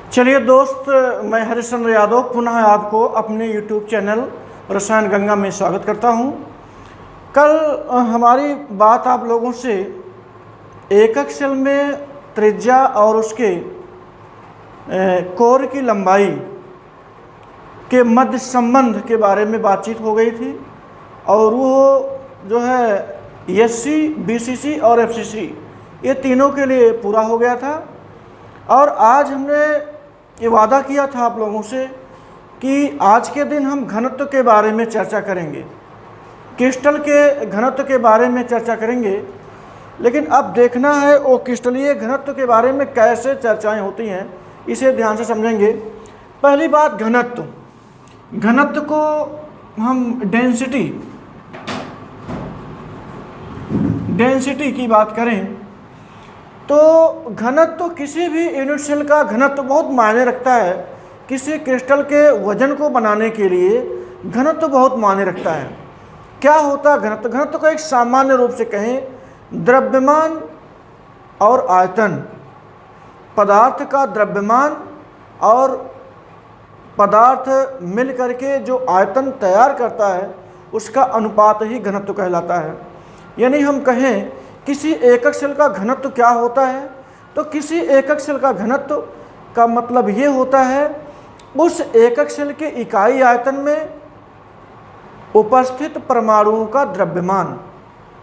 चलिए दोस्त, मैं हरिश्चंद्र यादव पुनः आपको अपने YouTube चैनल रसायन गंगा में स्वागत करता हूं। कल हमारी बात आप लोगों से एकक सेल में त्रिज्या और उसके कोर की लंबाई के मध्य संबंध के बारे में बातचीत हो गई थी और वो जो है एससी, बीसीसी और एफसीसी ये तीनों के लिए पूरा हो गया था। और आज हमने ये वादा किया था आप लोगों से कि आज के दिन हम घनत्व के बारे में चर्चा करेंगे, क्रिस्टल के घनत्व के बारे में चर्चा करेंगे। लेकिन अब देखना है वो क्रिस्टलीय घनत्व के बारे में कैसे चर्चाएं होती हैं, इसे ध्यान से समझेंगे। पहली बात, घनत्व को हम डेंसिटी की बात करें तो घनत्व किसी भी यूनिट सेल का घनत्व बहुत मायने रखता है। किसी क्रिस्टल के वजन को बनाने के लिए घनत्व बहुत मायने रखता है। क्या होता है घनत्व? घनत्व को एक सामान्य रूप से कहें, द्रव्यमान और आयतन, पदार्थ का द्रव्यमान और पदार्थ मिल करके जो आयतन तैयार करता है उसका अनुपात ही घनत्व कहलाता है। यानी हम कहें किसी एकक सेल का घनत्व क्या होता है, तो किसी एकक सेल का घनत्व का मतलब ये होता है उस एकक सेल के इकाई आयतन में उपस्थित परमाणुओं का द्रव्यमान।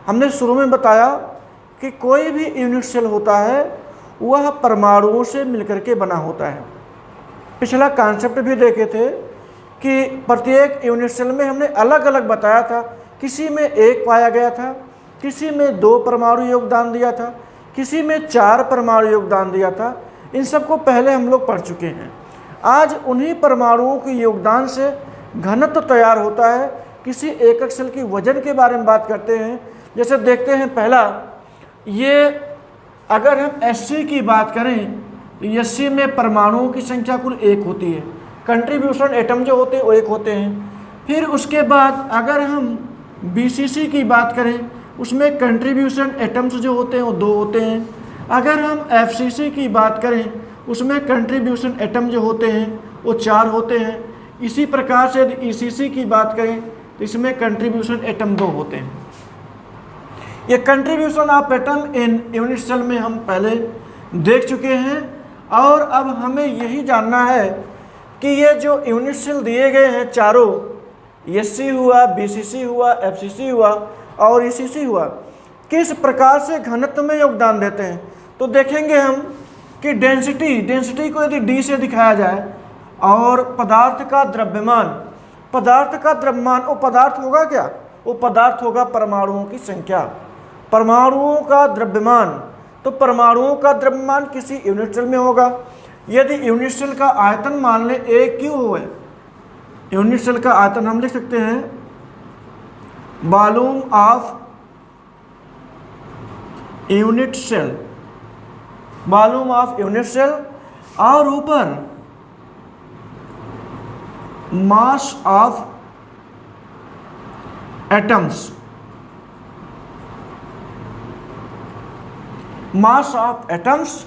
हमने शुरू में बताया कि कोई भी यूनिट सेल होता है वह परमाणुओं से मिलकर के बना होता है। पिछला कॉन्सेप्ट भी देखे थे कि प्रत्येक यूनिट सेल में हमने अलग अलग बताया था। किसी में एक पाया गया था, किसी में 2 परमाणु योगदान दिया था, किसी में 4 परमाणु योगदान दिया था। इन सब को पहले हम लोग पढ़ चुके हैं। आज उन्हीं परमाणुओं के योगदान से घनत्व तैयार होता है। किसी एकक सेल की वजन के बारे में बात करते हैं। जैसे देखते हैं, पहला ये अगर हम एससी की बात करें तो एससी में परमाणुओं की संख्या कुल 1 होती है, कंट्रीब्यूशन एटम जो होते हैं वो 1 होते हैं। फिर उसके बाद अगर हम बीसीसी की बात करें उसमें कंट्रीब्यूशन एटम्स जो होते हैं वो 2 होते हैं। अगर हम एफसीसी की बात करें उसमें कंट्रीब्यूशन एटम जो होते हैं वो 4 होते हैं। इसी प्रकार से यदि ईसीसी की बात करें तो इसमें कंट्रीब्यूशन एटम 2 होते हैं। ये contribution of atom in unit cell में हम पहले देख चुके हैं। और अब हमें यही जानना है कि ये जो यूनिट सेल दिए गए हैं चारों, एससी हुआ, बीसीसी हुआ, एफसीसी हुआ और ईसीसी हुआ, किस प्रकार से घनत्व में योगदान देते हैं। तो देखेंगे हम कि डेंसिटी को यदि डी से दिखाया जाए और पदार्थ का द्रव्यमान वो पदार्थ होगा क्या? वो पदार्थ होगा परमाणुओं की संख्या। परमाणुओं का द्रव्यमान, तो परमाणुओं का द्रव्यमान किसी यूनिट सेल में होगा। यदि यूनिट सेल का आयतन मान लें A क्यू है, यूनिट सेल का आयतन हम लिख सकते हैं volume of unit cell, volume of unit cell, और ऊपर mass of atoms, mass of atoms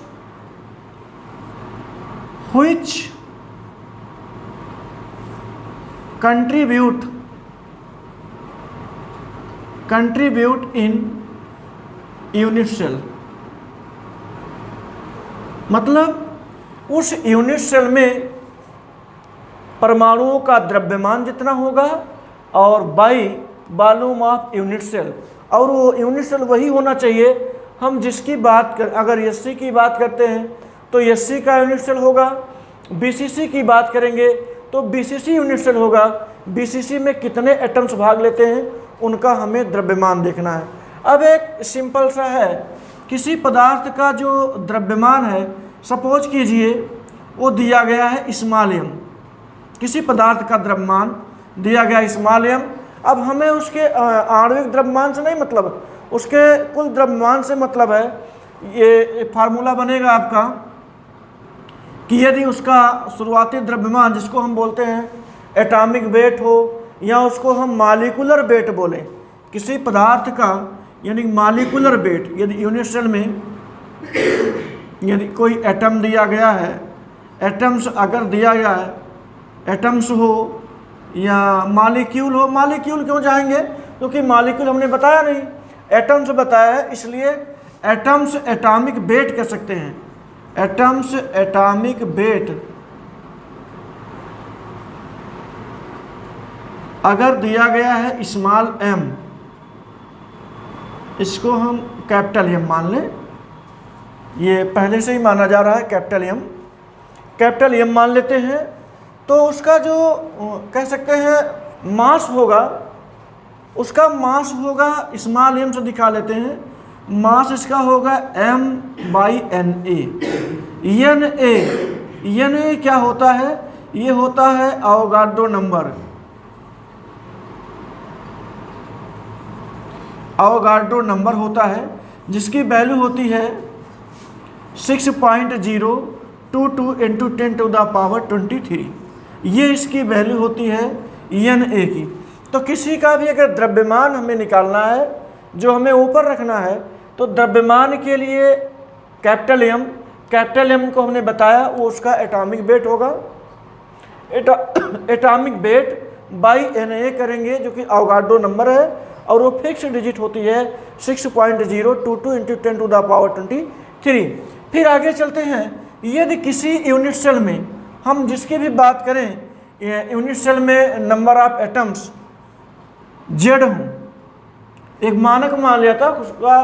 which contribute in unit cell. मतलब उस यूनिट सेल में परमाणुओं का द्रव्यमान जितना होगा और by volume of unit cell, और वो यूनिट सेल वही होना चाहिए हम जिसकी बात कर, अगर एससी की बात करते हैं तो एससी का यूनिट सेल होगा, बीसीसी की बात करेंगे तो बीसीसी यूनिट सेल होगा। बीसीसी में कितने एटम्स भाग लेते हैं उनका हमें द्रव्यमान देखना है। अब एक सिंपल सा है, किसी पदार्थ का जो द्रव्यमान है, सपोज कीजिए वो दिया गया है स्मॉल, किसी पदार्थ का द्रव्यमान दिया गया स्मॉल। अब हमें उसके आणविक द्रव्यमान से नहीं मतलब, उसके कुल द्रव्यमान से मतलब है। ये फार्मूला बनेगा आपका कि यदि उसका शुरुआती द्रव्यमान, जिसको हम बोलते हैं एटॉमिक वेट हो या उसको हम मॉलिक्यूलर वेट बोलें, किसी पदार्थ का यानी मॉलिक्यूलर वेट, यदि यूनिट सेल में यदि कोई एटम दिया गया है एटम्स अगर दिया गया है, एटम्स हो या मालिक्यूल हो, मालिक्यूल क्यों जाएंगे, क्योंकि मालिक्यूल हमने बताया नहीं, एटम्स बताया है, इसलिए एटम्स एटॉमिक वेट कह सकते हैं। एटम्स एटॉमिक वेट अगर दिया गया है स्मॉल m, इसको हम कैपिटल M मान लें, ये पहले से ही माना जा रहा है कैपिटल M मान लेते हैं, तो उसका जो कह सकते हैं मास होगा, उसका मास होगा स्मॉल m से दिखा लेते हैं, मास इसका होगा m/Na। Na क्या होता है, ये होता है अवोगाड्रो नंबर। अवोगाड्रो नंबर होता है जिसकी वैल्यू होती है 6.022 × 10⁻23। ये इसकी वैल्यू होती है Na की। तो किसी का भी अगर द्रव्यमान हमें निकालना है, जो हमें ऊपर रखना है, तो द्रव्यमान के लिए कैपिटल M को हमने बताया, वो उसका एटॉमिक वेट होगा। एटॉमिक वेट बाई Na करेंगे जो कि अवोगाड्रो नंबर है, और वो फिक्स डिजिट होती है 6.022 × 10⁻23। फिर आगे चलते हैं, यदि किसी यूनिट सेल में हम जिसकी भी बात करें, यूनिट सेल में नंबर ऑफ एटम्स Z हो, एक मानक मान लिया था, उसका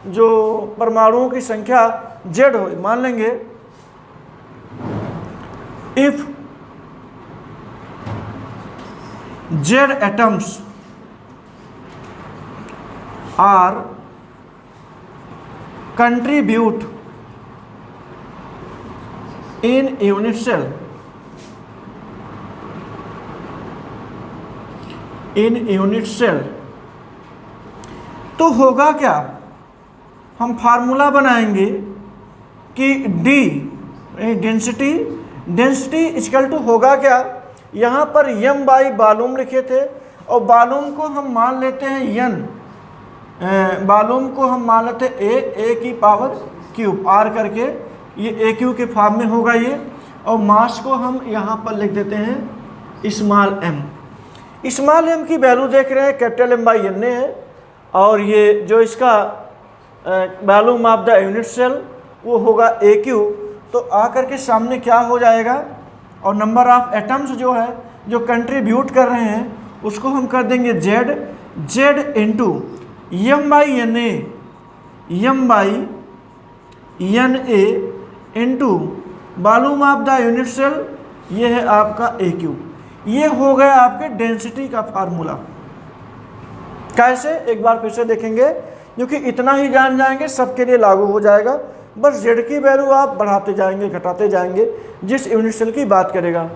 जो परमाणुओं की संख्या Z हो, मान लेंगे if Z atoms are contribute in unit cell, तो होगा क्या, हम फार्मूला बनाएंगे कि D डेंसिटी इक्वल टू होगा क्या, यहाँ पर m/वॉल्यूम लिखे थे, और वॉल्यूम को हम मान लेते हैं n, वॉल्यूम को हम मान लेते हैं a की पावर क्यूब r करके, ये a क्यूब के फॉर्म में होगा ये, और मास को हम यहाँ पर लिख देते हैं स्मॉल m की वैल्यू देख रहे हैं कैपिटल M/Na है, और ये जो इसका volume of the unit cell वो होगा AQ। तो आकर के सामने क्या हो जाएगा, और नंबर ऑफ एटम्स जो है जो कंट्रीब्यूट कर रहे हैं उसको हम कर देंगे Z into M/Na into volume of the unit cell, ये है आपका AQ। ये हो गया आपके डेंसिटी का फार्मूला। कैसे, एक बार फिर से देखेंगे, क्योंकि इतना ही जान जाएंगे सबके लिए लागू हो जाएगा। बस Z की वैल्यू आप बढ़ाते जाएंगे, घटाते जाएंगे जिस यूनिट सेल की बात करेगा।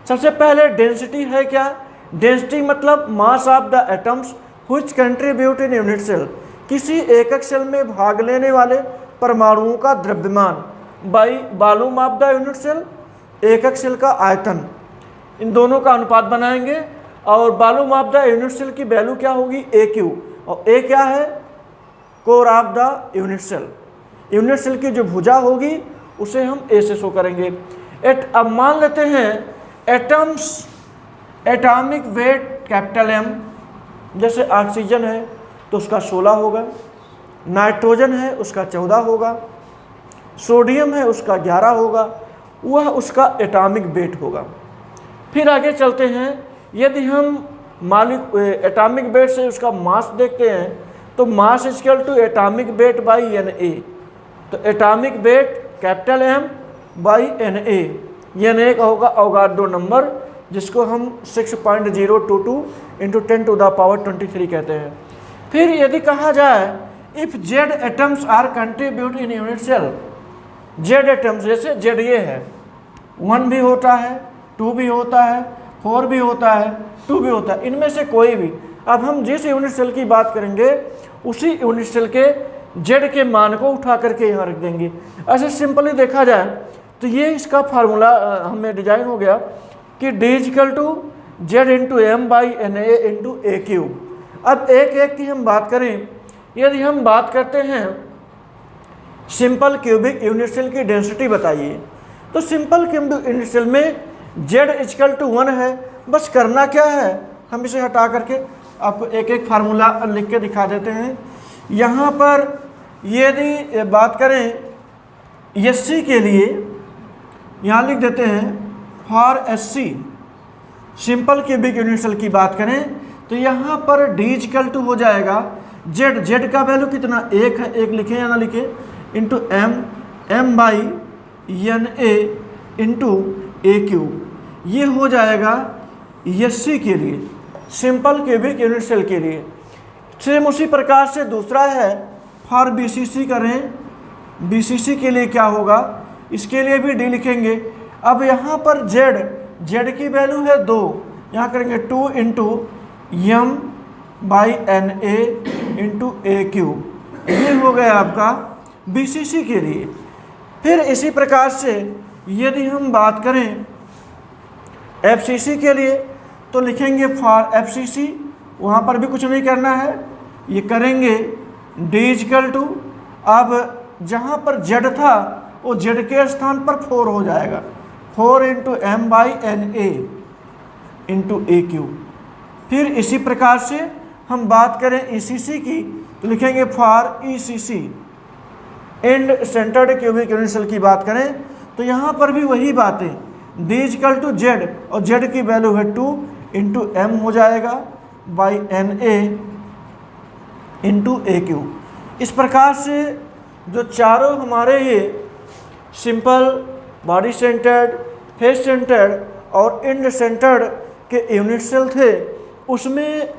सबसे पहले डेंसिटी है क्या, डेंसिटी मतलब mass of the atoms which contribute in unit cell, किसी एकक सेल में भाग लेने वाले परमाणुओं का द्रव्यमान, by volume of the unit cell, एकक सेल का आयतन, इन दोनों का अनुपात बनाएंगे। और volume of the unit cell की वैल्यू क्या होगी, AQ, और A क्या है, core of the unit cell. Unit cell की जो भुजा होगी उसे हम A से शो करेंगे। अब मान लेते हैं atoms atomic weight capital M, जैसे ऑक्सीजन है तो उसका 16 होगा, नाइट्रोजन है उसका 14 होगा, सोडियम है उसका 11 होगा, वह उसका एटॉमिक वेट होगा। फिर आगे चलते हैं, यदि हम एटॉमिक वेट से उसका मास देखते हैं तो mass equal to atomic weight by Na। तो atomic weight capital M/Na, Na का होगा अवोगाड्रो नंबर, जिसको हम 6.022 × 10⁻23 कहते हैं। फिर यदि कहा जाए if Z atoms are contribute in unit cell, Z atoms जैसे Z ये है, 1 भी होता है, 2 भी होता है, 4 भी होता है, 2 भी होता है, इनमें से कोई भी। अब हम जिस यूनिट सेल की बात करेंगे उसी यूनिट सेल के Z के मान को उठा करके यहाँ रख देंगे। ऐसे सिंपली देखा जाए तो ये इसका फार्मूला हमें डिजाइन हो गया कि D = Z × M/Na × AQ। अब एक की हम बात करें, यदि हम बात करते हैं सिंपल क्यूबिक यूनिट सेल की डेंसिटी बताइए, तो सिंपल क्यूबिक यूनिवर्सल में z=1 है। बस करना क्या है, हम इसे हटा करके आपको एक एक फार्मूला लिख के दिखा देते हैं। यहाँ पर यदि बात करें एससी के लिए, यहाँ लिख देते हैं for SC simple cubic universal की बात करें तो यहाँ पर d हो जाएगा z का वैल्यू कितना 1 है, 1 लिखें या ना लिखें, इंटू m/na इंटू a³ ये हो जाएगा एससी के लिए, सिंपल क्यूबिक यूनिवर्सल के लिए। सेम उसी प्रकार से दूसरा है फॉर बीसीसी करें, बीसीसी के लिए क्या होगा, इसके लिए भी d लिखेंगे। अब यहाँ पर z की वैल्यू है 2, यहाँ करेंगे 2 इंटू m/na इंटू a³, ये हो गया आपका बीसीसी के लिए। फिर इसी प्रकार से यदि हम बात करें एफसीसी के लिए तो लिखेंगे फॉर एफसीसी, वहाँ पर भी कुछ नहीं करना है, ये करेंगे d अब जहाँ पर z था वो z के स्थान पर 4 हो जाएगा, 4 इंटू m/na इंटू a³। फिर इसी प्रकार से हम बात करें ईसीसी की तो लिखेंगे for ECC and centred cubic universal की बात करें तो यहाँ पर भी वही बातें, d z और z की वैल्यू है 2 इंटू m हो जाएगा na इंटू a³। इस प्रकार से जो चारों हमारे ये simple, body centred, face centred और एंड सेंटर्ड के यूनिट सेल थे, उसमें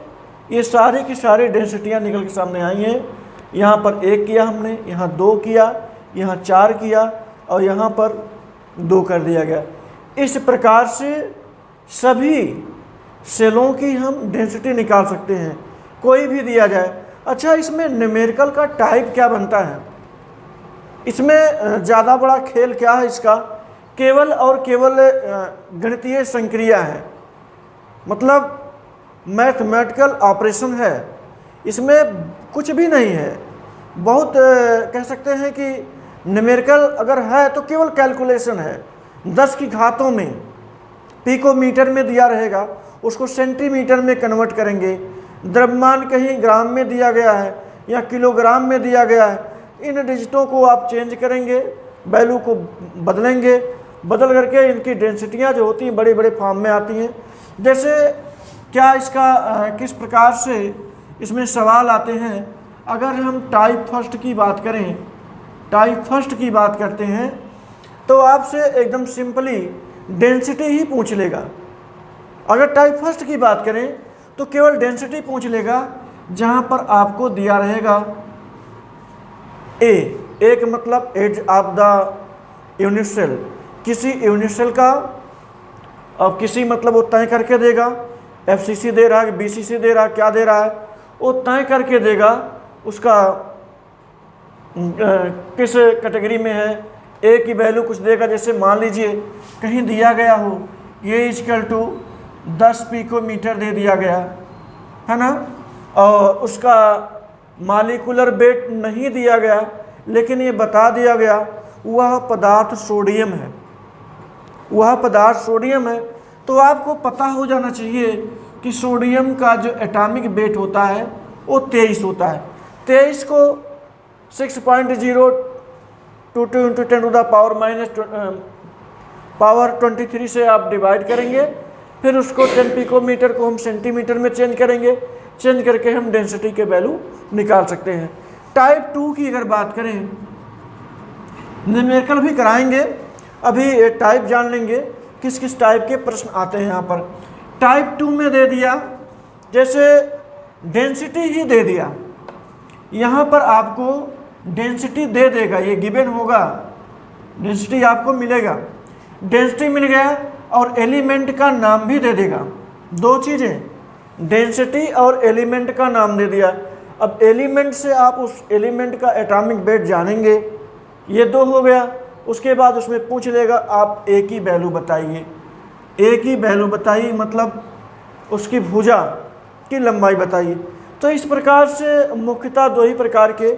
ये सारे की सारी डेंसिटियाँ निकल के सामने आई हैं। यहाँ पर 1 किया हमने, यहाँ 2 किया, यहाँ 4 किया और यहाँ पर 2 कर दिया गया। इस प्रकार से सभी सेलों की हम डेंसिटी निकाल सकते हैं, कोई भी दिया जाए। अच्छा, इसमें न्यूमेरिकल का टाइप क्या बनता है, इसमें ज़्यादा बड़ा खेल क्या है इसका, केवल और केवल गणितीय संक्रिया है, मतलब मैथमेटिकल ऑपरेशन है, इसमें कुछ भी नहीं है। बहुत कह सकते हैं कि न्यूमेरिकल अगर है तो केवल कैलकुलेशन है। 10 की घातों में पिकोमीटर में दिया रहेगा, उसको सेंटीमीटर में कन्वर्ट करेंगे। द्रव्यमान कहीं ग्राम में दिया गया है या किलोग्राम में दिया गया है, इन डिजिटों को आप चेंज करेंगे, वैल्यू को बदलेंगे, बदल करके इनकी डेंसिटियाँ जो होती हैं बड़े बड़े फॉर्म में आती हैं। जैसे क्या इसका किस प्रकार से इसमें सवाल आते हैं, अगर हम टाइप फर्स्ट की बात करें, टाइप फर्स्ट की बात करते हैं तो आपसे एकदम सिंपली डेंसिटी ही पूछ लेगा। अगर टाइप फर्स्ट की बात करें तो केवल डेंसिटी पूछ लेगा, जहाँ पर आपको दिया रहेगा ए का मतलब edge of the unit cell, किसी यूनिट सेल का अब किसी मतलब वो तय करके देगा, एफसीसी दे रहा है, बीसीसी दे रहा है, क्या दे रहा है, वो तय करके देगा उसका किस कैटेगरी में है। ए की वैल्यू कुछ देगा, जैसे मान लीजिए कहीं दिया गया हो ये = 10 पिकोमीटर दे दिया गया है ना, और उसका मॉलिक्यूलर वेट नहीं दिया गया, लेकिन ये बता दिया गया वह पदार्थ सोडियम है, वह पदार्थ सोडियम है, तो आपको पता हो जाना चाहिए कि सोडियम का जो एटॉमिक वेट होता है वो 23 होता है। 23 को 6.022 × 10⁻23 से आप डिवाइड करेंगे, फिर उसको 10 पिकोमीटर को हम सेंटीमीटर में चेंज करेंगे, चेंज करके हम डेंसिटी के वैल्यू निकाल सकते हैं। टाइप 2 की अगर बात करें, न्यूमेरिकल भी कराएंगे, अभी टाइप जान लेंगे किस किस टाइप के प्रश्न आते हैं। यहाँ पर टाइप 2 में दे दिया, जैसे डेंसिटी ही दे दिया, यहाँ पर आपको डेंसिटी दे देगा, ये गिवन होगा, डेंसिटी आपको मिलेगा, डेंसिटी मिल गया और एलिमेंट का नाम भी दे देगा। 2 चीज़ें, डेंसिटी और एलिमेंट का नाम दे दिया। अब एलिमेंट से आप उस एलिमेंट का एटॉमिक वेट जानेंगे, ये 2 हो गया। उसके बाद उसमें पूछ लेगा आप ए की वैल्यू बताइए, ए की वैल्यू बताइए मतलब उसकी भुजा की लंबाई बताइए। तो इस प्रकार से मुख्यतः 2 ही प्रकार के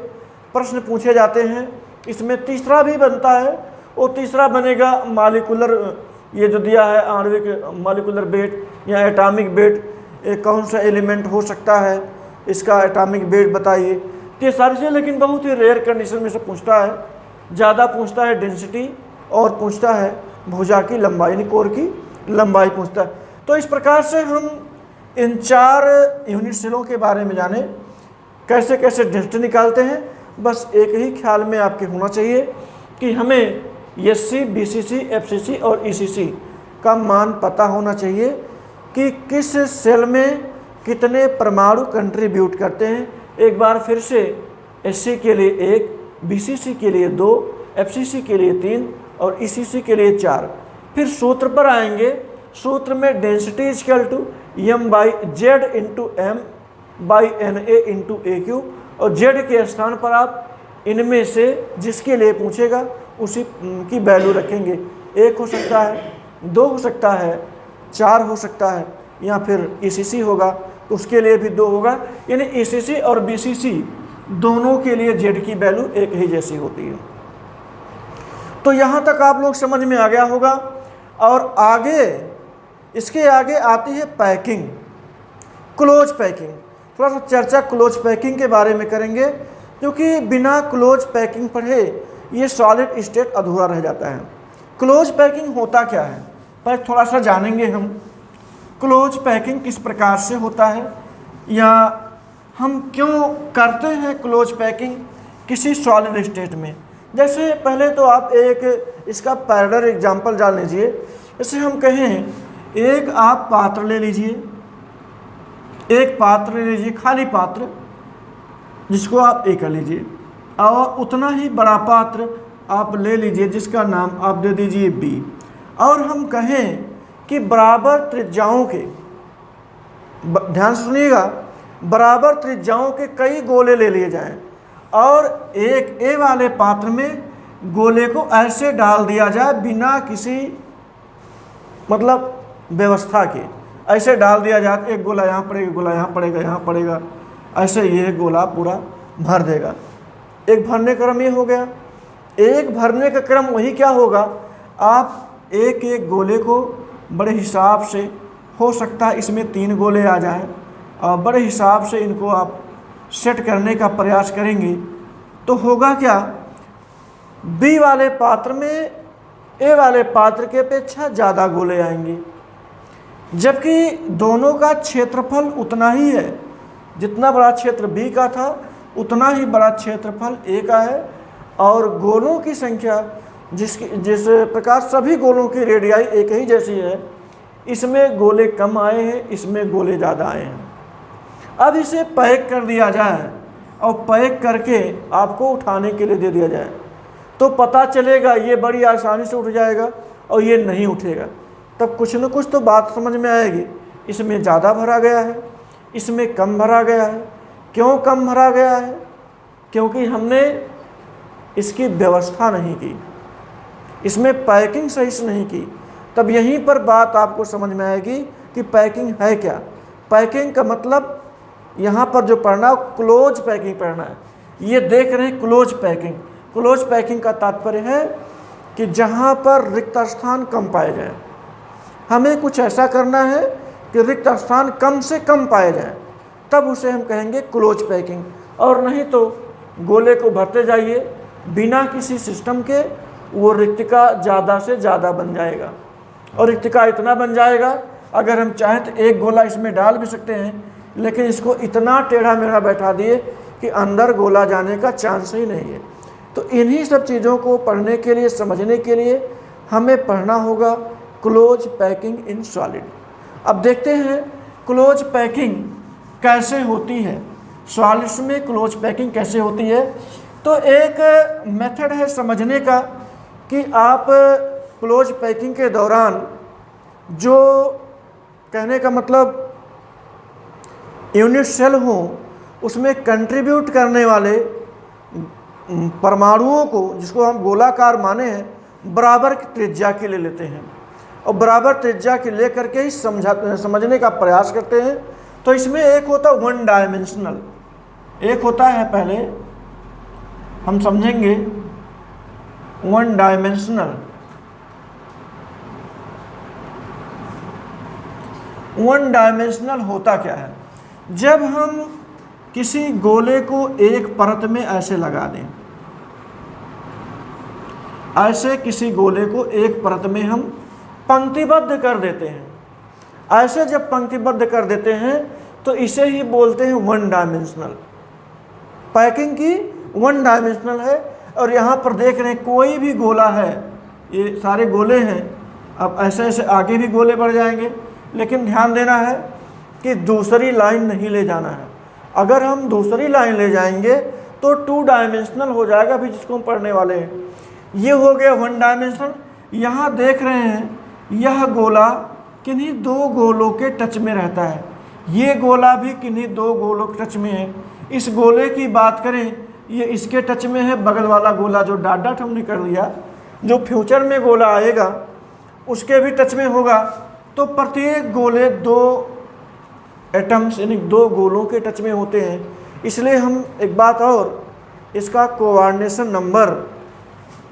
प्रश्न पूछे जाते हैं। इसमें तीसरा भी बनता है, और तीसरा बनेगा मॉलिक्यूलर, ये जो दिया है आणविक मॉलिक्यूलर वेट या एटॉमिक वेट, कौन सा एलिमेंट हो सकता है, इसका एटॉमिक वेट बताइए। तो ये सारी चीज़ें लेकिन बहुत ही रेयर कंडीशन में से पूछता है। ज़्यादा पूछता है डेंसिटी और पूछता है भुजा की लंबाई, यानी कोर की लंबाई पूछता है। तो इस प्रकार से हम इन 4 यूनिट सेलों के बारे में जाने, कैसे कैसे डेंसिटी निकालते हैं। बस एक ही ख्याल में आपके होना चाहिए कि हमें एससी, बीसीसी, एफसीसी और ईसीसी का मान पता होना चाहिए कि किस सेल में कितने परमाणु कंट्रीब्यूट करते हैं। एक बार फिर से एससी के लिए 1, बीसीसी के लिए 2, एफसीसी के लिए 3 और ईसीसी के लिए 4। फिर सूत्र पर आएंगे। सूत्र में density equal to m/z into m/na into AQ, और z के स्थान पर आप इनमें से जिसके लिए पूछेगा उसी की वैल्यू रखेंगे। 1 हो सकता है, 2 हो सकता है, 4 हो सकता है, या फिर ईसीसी होगा तो उसके लिए भी 2 होगा। यानी ईसीसी और बीसीसी दोनों के लिए z की वैल्यू एक ही जैसी होती है। तो यहाँ तक आप लोग समझ में आ गया होगा। और आगे, इसके आगे आती है पैकिंग, क्लोज पैकिंग। थोड़ा सा चर्चा क्लोज पैकिंग के बारे में करेंगे, क्योंकि बिना क्लोज पैकिंग पढ़े ये सॉलिड स्टेट अधूरा रह जाता है। क्लोज पैकिंग होता क्या है, पर थोड़ा सा जानेंगे हम। क्लोज पैकिंग किस प्रकार से होता है, या हम क्यों करते हैं क्लोज पैकिंग किसी सॉलिड स्टेट में। जैसे पहले तो आप एक इसका पैरेलल एग्जांपल जान लीजिए। जैसे हम कहें, एक आप पात्र ले लीजिए, एक पात्र ले लीजिए, खाली पात्र, जिसको आप A कर लीजिए, और उतना ही बड़ा पात्र आप ले लीजिए जिसका नाम आप दे दीजिए B। और हम कहें कि बराबर त्रिज्याओं के, ध्यान सुनिएगा, बराबर त्रिज्याओं के कई गोले ले लिए जाएं, और एक A वाले पात्र में गोले को ऐसे डाल दिया जाए बिना किसी मतलब व्यवस्था के। ऐसे डाल दिया जाए, एक गोला यहाँ पड़ेगा, गोला यहाँ पड़ेगा, यहाँ पड़ेगा, ऐसे ये गोला पूरा भर देगा। एक भरने का क्रम ये हो गया। एक भरने का क्रम वही क्या होगा, आप एक एक गोले को बड़े हिसाब से, हो सकता है इसमें 3 गोले आ जाएं, और बड़े हिसाब से इनको आप सेट करने का प्रयास करेंगे तो होगा क्या, बी वाले पात्र में ए वाले पात्र के अपेक्षा ज़्यादा गोले आएंगे, जबकि दोनों का क्षेत्रफल उतना ही है। जितना बड़ा क्षेत्र बी का था उतना ही बड़ा क्षेत्रफल ए का है, और गोलों की संख्या जिस प्रकार सभी गोलों की रेडियाई एक ही जैसी है, इसमें गोले कम आए हैं, इसमें गोले ज़्यादा आए हैं। अब इसे पैक कर दिया जाए और पैक करके आपको उठाने के लिए दे दिया जाए, तो पता चलेगा ये बड़ी आसानी से उठ जाएगा और ये नहीं उठेगा। तब कुछ न कुछ तो बात समझ में आएगी, इसमें ज़्यादा भरा गया है, इसमें कम भरा गया है। क्यों कम भरा गया है? क्योंकि हमने इसकी व्यवस्था नहीं की, इसमें पैकिंग सही से नहीं की। तब यहीं पर बात आपको समझ में आएगी कि पैकिंग है क्या। पैकिंग का मतलब यहाँ पर जो पढ़ना है क्लोज पैकिंग पढ़ना है। ये देख रहे हैं क्लोज पैकिंग। क्लोज पैकिंग का तात्पर्य है कि जहाँ पर रिक्त स्थान कम पाए जाए, हमें कुछ ऐसा करना है कि रिक्त स्थान कम से कम पाए जाए, तब उसे हम कहेंगे क्लोज पैकिंग। और नहीं तो गोले को भरते जाइए बिना किसी सिस्टम के, वो रिक्तिका ज़्यादा से ज़्यादा बन जाएगा, और रिक्तिका इतना बन जाएगा अगर हम चाहें तो एक गोला इसमें डाल भी सकते हैं, लेकिन इसको इतना टेढ़ा मेढ़ा बैठा दिए कि अंदर गोला जाने का चांस ही नहीं है। तो इन्हीं सब चीज़ों को पढ़ने के लिए, समझने के लिए हमें पढ़ना होगा क्लोज पैकिंग इन सॉलिड। अब देखते हैं क्लोज पैकिंग कैसे होती है, सॉलिड्स में क्लोज पैकिंग कैसे होती है। तो एक मेथड है समझने का कि आप क्लोज पैकिंग के दौरान, जो कहने का मतलब यूनिट सेल हों, उसमें कंट्रीब्यूट करने वाले परमाणुओं को, जिसको हम गोलाकार माने हैं, बराबर की त्रिज्या के ले लेते हैं, और बराबर त्रिज्या के ले करके ही समझने का प्रयास करते हैं। तो इसमें एक होता है 1 डायमेंशनल, एक होता है, पहले हम समझेंगे वन डायमेंशनल। वन डायमेंशनल होता क्या है? जब हम किसी गोले को एक परत में ऐसे लगा दें, ऐसे किसी गोले को एक परत में हम पंक्तिबद्ध कर देते हैं, ऐसे जब पंक्तिबद्ध कर देते हैं तो इसे ही बोलते हैं वन डायमेंशनल। पैकिंग की वन डायमेंशनल है। और यहाँ पर देख रहे हैं कोई भी गोला है, ये सारे गोले हैं। अब ऐसे ऐसे आगे भी गोले बढ़ जाएंगे, लेकिन ध्यान देना है कि दूसरी लाइन नहीं ले जाना है। अगर हम दूसरी लाइन ले जाएंगे तो टू डायमेंशनल हो जाएगा, अभी जिसको हम पढ़ने वाले हैं। ये हो गया वन डायमेंशनल। यहाँ देख रहे हैं यह गोला किन्हीं दो गोलों के टच में रहता है, ये गोला भी किन्हीं दो गोलों के टच में है। इस गोले की बात करें, ये इसके टच में है, बगल वाला गोला जो डॉट डॉट हमने कर लिया, जो फ्यूचर में गोला आएगा उसके भी टच में होगा। तो प्रत्येक गोले दो एटम्स यानी दो गोलों के टच में होते हैं। इसलिए हम एक बात और, इसका कोऑर्डिनेशन नंबर,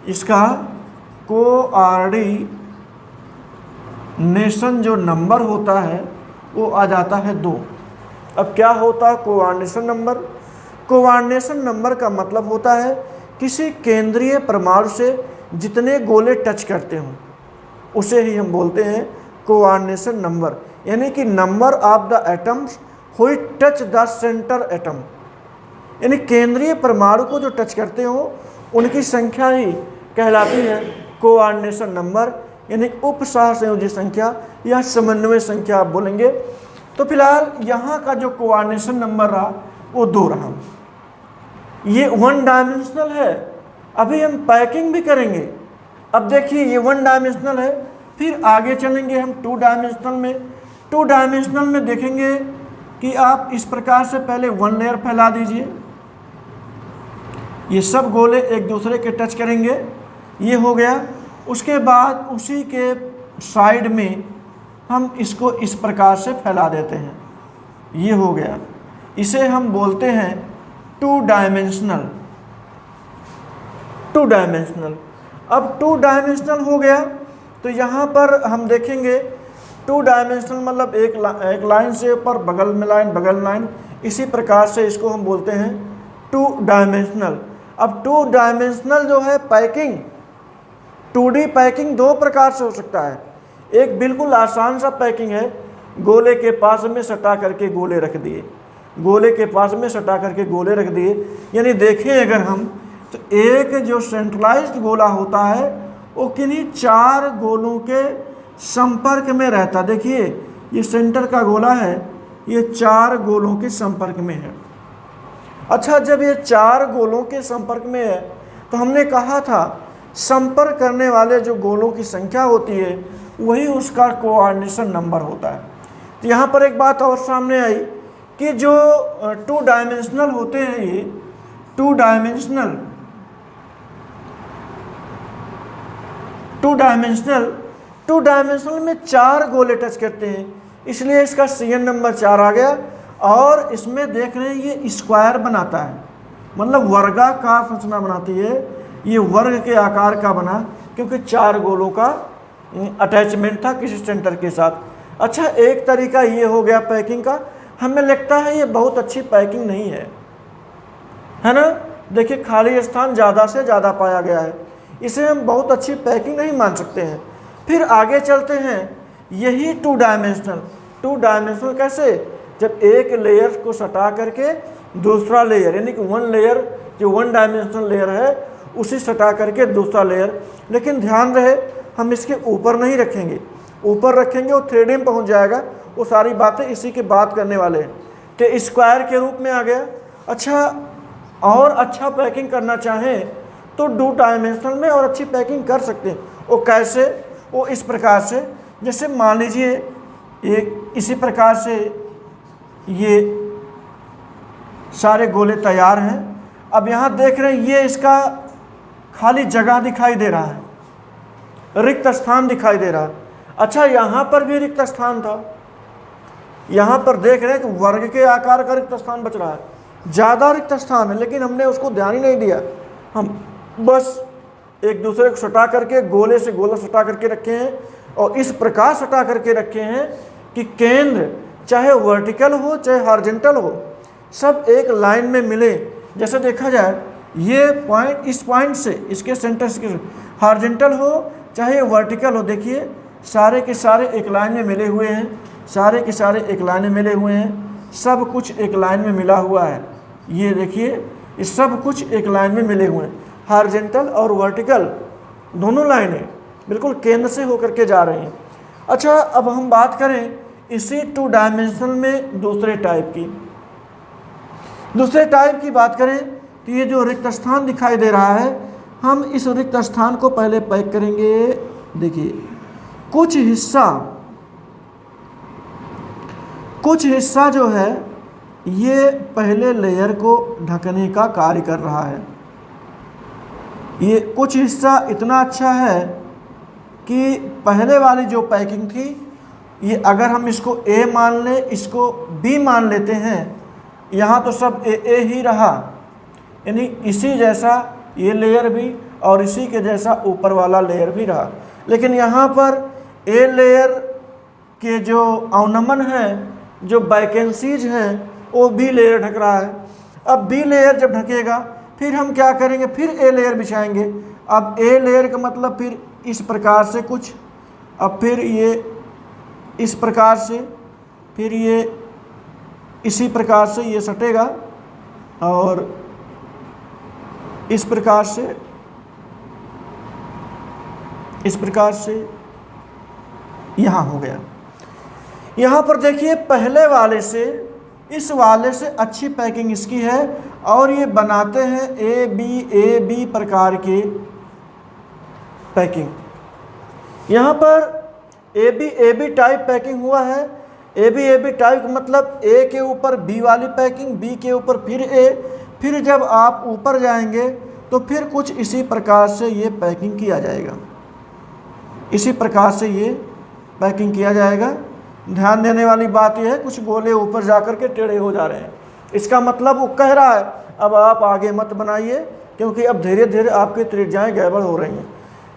इसका कोऑर्डिनेशन जो नंबर होता है वो आ जाता है 2। अब क्या होता है कोऑर्डिनेशन नंबर? कोऑर्डिनेशन नंबर का मतलब होता है किसी केंद्रीय परमाणु से जितने गोले टच करते हों उसे ही हम बोलते हैं कोऑर्डिनेशन नंबर, यानी कि नंबर ऑफ द एटम्स हुई टच द सेंटर एटम, यानी केंद्रीय परमाणु को जो टच करते हो उनकी संख्या ही कहलाती है कोऑर्डिनेशन नंबर, यानी उपसहसंयोजी संख्या या समन्वय संख्या आप बोलेंगे। तो फिलहाल यहाँ का जो कोऑर्डिनेशन नंबर रहा वो 2 रहा। ये वन डायमेंशनल है। अभी हम पैकिंग भी करेंगे। अब देखिए ये वन डायमेंशनल है, फिर आगे चलेंगे हम टू डायमेंशनल में। टू डायमेंशनल में देखेंगे कि आप इस प्रकार से पहले वन लेयर फैला दीजिए, ये सब गोले एक दूसरे के टच करेंगे, ये हो गया। उसके बाद उसी के साइड में हम इसको इस प्रकार से फैला देते हैं, ये हो गया। इसे हम बोलते हैं टू डायमेंशनल। Two dimensional. अब टू डायमेंशनल हो गया तो यहाँ पर हम देखेंगे टू डायमेंशनल मतलब एक लाइन से ऊपर बगल में लाइन, बगल लाइन, इसी प्रकार से इसको हम बोलते हैं टू डायमेंशनल। अब टू डायमेंशनल जो है पैकिंग, 2D पैकिंग 2 प्रकार से हो सकता है। एक बिल्कुल आसान सा पैकिंग है, गोले के पास में सटा करके गोले रख दिए, गोले के पास में सटा करके गोले रख दिए, यानी देखें अगर हम तो एक जो सेंट्रलाइज्ड गोला होता है वो किन्हीं 4 गोलों के संपर्क में रहता। देखिए ये सेंटर का गोला है, ये 4 गोलों के संपर्क में है। अच्छा, जब ये 4 गोलों के संपर्क में है तो हमने कहा था संपर्क करने वाले जो गोलों की संख्या होती है वही उसका कोऑर्डिनेशन नंबर होता है। तो यहाँ पर एक बात और सामने आई कि जो टू डायमेंशनल होते हैं, ये टू डायमेंशनल में 4 गोले टच करते हैं, इसलिए इसका CN नंबर 4 आ गया। और इसमें देख रहे हैं ये स्क्वायर बनाता है, मतलब वर्गाकार संरचना बनाती है। ये वर्ग के आकार का बना क्योंकि 4 गोलों का अटैचमेंट था किसी सेंटर के साथ। अच्छा, एक तरीका ये हो गया पैकिंग का। हमें लगता है ये बहुत अच्छी पैकिंग नहीं है, है ना। देखिए खाली स्थान ज़्यादा से ज़्यादा पाया गया है, इसे हम बहुत अच्छी पैकिंग नहीं मान सकते हैं। फिर आगे चलते हैं, यही टू डायमेंशनल कैसे? जब एक लेयर को सटा करके दूसरा लेयर, यानी कि वन लेयर जो वन डायमेंशनल लेयर है उसी सटा करके दूसरा लेयर। लेकिन ध्यान रहे हम इसके ऊपर नहीं रखेंगे, ऊपर रखेंगे वो 3D में पहुंच जाएगा। वो सारी बातें इसी की बात करने वाले हैं। तो स्क्वायर के रूप में आ गया। अच्छा, और अच्छा पैकिंग करना चाहें तो 2 डायमेंशनल में और अच्छी पैकिंग कर सकते हैं। वो कैसे? वो इस प्रकार से, जैसे मान लीजिए एक इसी प्रकार से ये सारे गोले तैयार हैं। अब यहाँ देख रहे हैं ये इसका खाली जगह दिखाई दे रहा है, रिक्त स्थान दिखाई दे रहा है। अच्छा, यहाँ पर भी रिक्त स्थान था, यहाँ पर देख रहे हैं कि वर्ग के आकार का रिक्त स्थान बच रहा है, ज़्यादा रिक्त स्थान है, लेकिन हमने उसको ध्यान ही नहीं दिया। हम बस एक दूसरे को सटा करके गोले से गोला सटा करके रखे हैं और इस प्रकार सटा करके रखे हैं कि केंद्र चाहे वर्टिकल हो चाहे हॉरिजॉन्टल हो, सब एक लाइन में मिले। जैसे देखा जाए ये पॉइंट इस पॉइंट से इसके सेंटर से हॉरिजॉन्टल हो चाहे वर्टिकल हो, देखिए सारे के सारे एक लाइन में मिले हुए हैं, सारे के सारे एक लाइन में मिले हुए हैं, सब कुछ एक लाइन में मिला हुआ है। ये देखिए ये सब कुछ एक लाइन में मिले हुए हैं, हॉरिजॉन्टल और वर्टिकल दोनों लाइनें बिल्कुल केंद्र से होकर के जा रही हैं। अच्छा, अब हम बात करें इसी 2 डायमेंशनल में दूसरे टाइप की बात करें तो ये जो रिक्त स्थान दिखाई दे रहा है, हम इस रिक्त स्थान को पहले पैक करेंगे। देखिए कुछ हिस्सा जो है ये पहले लेयर को ढकने का कार्य कर रहा है। ये कुछ हिस्सा इतना अच्छा है कि पहले वाली जो पैकिंग थी, ये अगर हम इसको ए मान लें, इसको बी मान लेते हैं, यहाँ तो सब ए ही रहा, यानी इसी जैसा ये लेयर भी और इसी के जैसा ऊपर वाला लेयर भी रहा। लेकिन यहाँ पर ए लेयर के जो अवनमन हैं, जो वैकेंसीज हैं, वो बी लेयर ढक रहा है। अब बी लेयर जब ढकेगा फिर हम क्या करेंगे, फिर ए लेयर बिछाएंगे। अब ए लेयर का मतलब फिर इस प्रकार से कुछ, अब फिर ये इस प्रकार से, फिर ये इसी प्रकार से ये सटेगा और इस प्रकार से यहाँ हो गया। यहाँ पर देखिए पहले वाले से इस वाले से अच्छी पैकिंग इसकी है और ये बनाते हैं ए बी प्रकार के पैकिंग। यहाँ पर ए बी टाइप पैकिंग हुआ है। ए बी टाइप मतलब ए के ऊपर बी वाली पैकिंग, बी के ऊपर फिर ए, फिर जब आप ऊपर जाएंगे तो फिर कुछ इसी प्रकार से ये पैकिंग किया जाएगा, इसी प्रकार से ये पैकिंग किया जाएगा। ध्यान देने वाली बात यह है कुछ गोले ऊपर जाकर के टेढ़े हो जा रहे हैं, इसका मतलब वो कह रहा है अब आप आगे मत बनाइए क्योंकि अब धीरे धीरे आपकी त्रिज्याएं गड़बड़ हो रही हैं।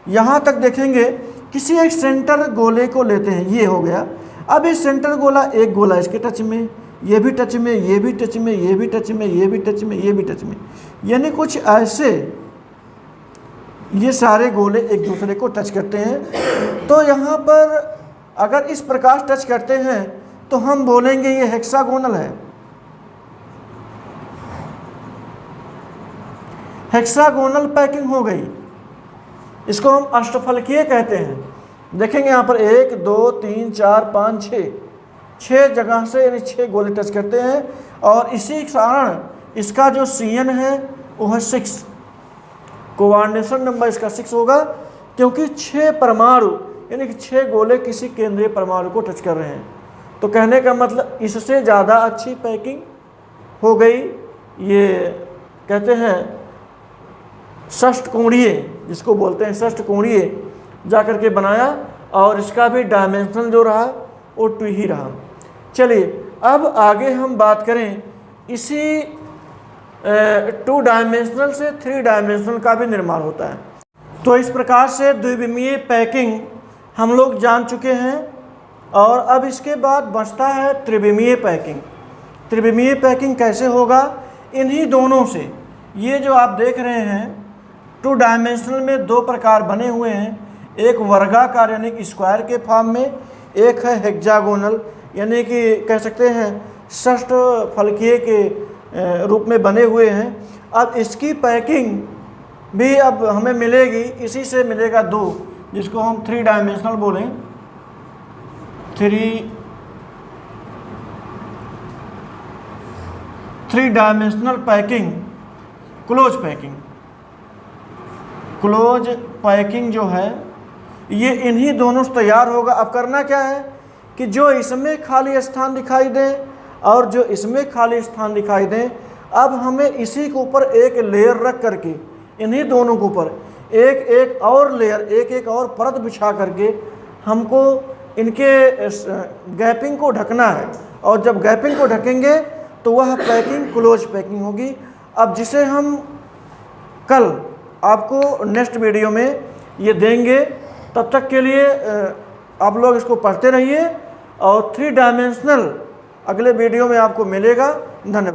यहाँ तक देखेंगे किसी एक सेंटर गोले को लेते हैं, ये हो गया। अब ये सेंटर गोला, एक गोला इसके टच में, ये भी टच में, ये भी टच में, ये भी टच में, ये भी टच में, ये भी टच में, यानी कुछ ऐसे ये सारे गोले एक दूसरे को टच करते हैं। तो यहाँ पर अगर इस प्रकार टच करते हैं तो हम बोलेंगे ये हेक्सागोनल है। हेक्सागोनल पैकिंग हो गई, इसको हम अष्टफलकीय कहते हैं। देखेंगे यहाँ पर 1 2 3 4 5 6 जगह से यानी 6 गोले टच करते हैं और इसी कारण इसका जो CN है वो है 6, कोऑर्डिनेशन नंबर इसका 6 होगा क्योंकि 6 परमाणु यानी कि 6 गोले किसी केंद्रीय परमाणु को टच कर रहे हैं। तो कहने का मतलब इससे ज़्यादा अच्छी पैकिंग हो गई। ये कहते हैं षष्ठकोणीय, जिसको बोलते हैं षष्ठकोणीय जाकर के बनाया और इसका भी डायमेंशन जो रहा वो 2 ही रहा। चलिए अब आगे हम बात करें इसी 2 डायमेंशनल से 3 डायमेंशनल का भी निर्माण होता है। तो इस प्रकार से द्विविमीय पैकिंग हम लोग जान चुके हैं और अब इसके बाद बचता है त्रिविमीय पैकिंग। त्रिविमीय पैकिंग कैसे होगा, इन्हीं दोनों से, ये जो आप देख रहे हैं 2 डायमेंशनल में 2 प्रकार बने हुए हैं, एक वर्गाकार यानी कि स्क्वायर के फॉर्म में, एक है हेक्सागोनल यानी कि कह सकते हैं षष्ठ फलकीय के रूप में बने हुए हैं। अब इसकी पैकिंग भी अब हमें मिलेगी, इसी से मिलेगा 2, जिसको हम 3 डायमेंशनल बोलें। 3 डायमेंशनल पैकिंग, क्लोज पैकिंग जो है ये इन्हीं दोनों से तैयार होगा। अब करना क्या है कि जो इसमें खाली स्थान दिखाई दे और जो इसमें खाली स्थान दिखाई दे, अब हमें इसी के ऊपर एक लेयर रख करके इन्हीं दोनों के ऊपर एक और लेयर, एक और परत बिछा करके हमको इनके गैपिंग को ढकना है और जब गैपिंग को ढकेंगे तो वह पैकिंग क्लोज पैकिंग होगी। अब जिसे हम कल आपको नेक्स्ट वीडियो में ये देंगे। तब तक के लिए आप लोग इसको पढ़ते रहिए और 3 डायमेंशनल अगले वीडियो में आपको मिलेगा। धन्यवाद।